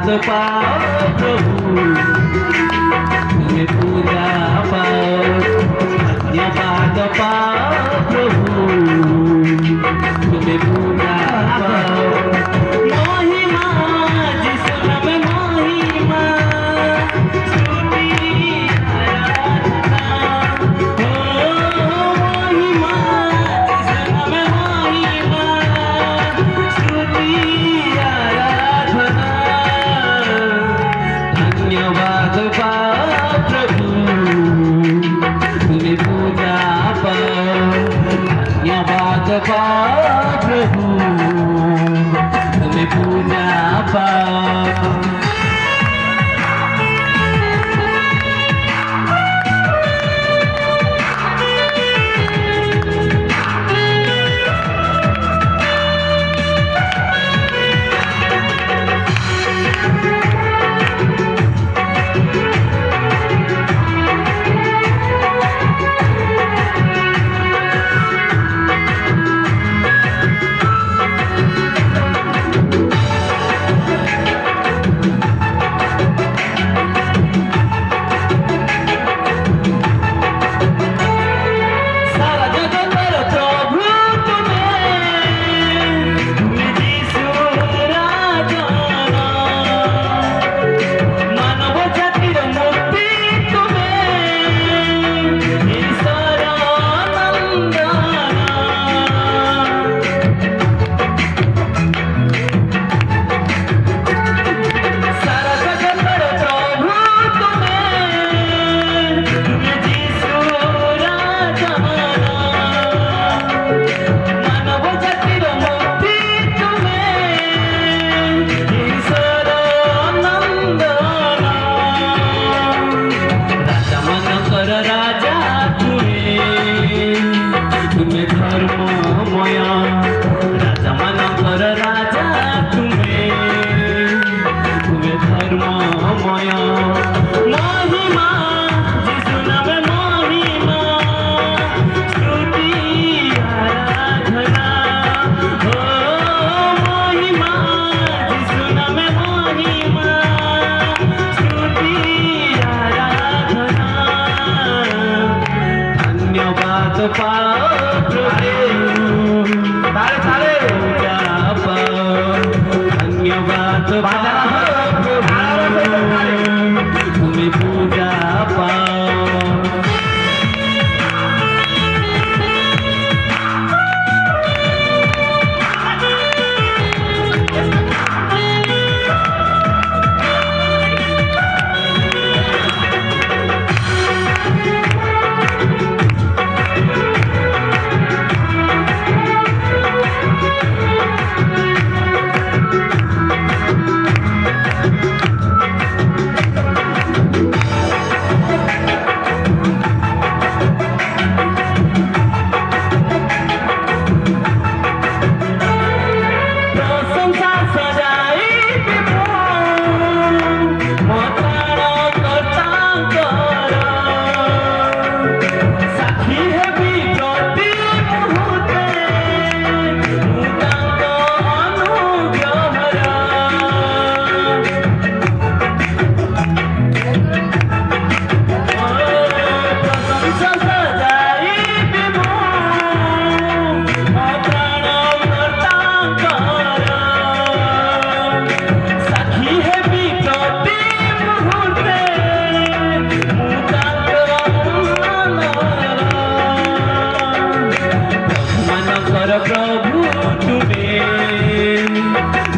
पाओ प्रभु तुम्हें पूजा पाओ धन्यवाद पाओ प्रभु तुम्हें पूजा पाओ महिमा जिसु नाम महिमा स्तुति आराधना हो महिमा जिसु नाम महिमा स्तुति आराधना धन्यवाद पाओ प्रभु तुम्हें पूजा पाओ धन्यवाद पाओ प्रभु तुम्हें पूजा पाओ धन्यवाद तुम्हें पूजा पाओ प्रभु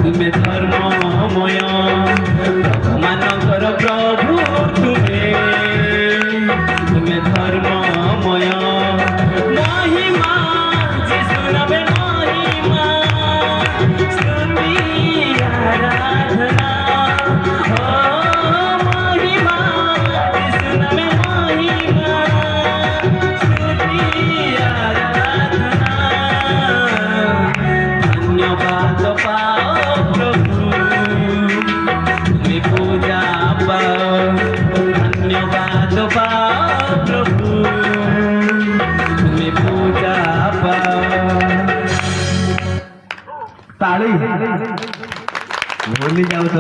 तुम्हें धर्ममय मानकर प्रभु तुम्हें धर्ममय महिमा जिसु नाम महिमा स्तुति आराधना हो महिमा जिसु नाम महिमा स्तुति आराधना धन्यवाद पाओ प्रभु तुम्हें पूजा पाओ धन्यवाद पाओ प्रभु तुम्हें पूजा पाओ ताली भूली जाओ।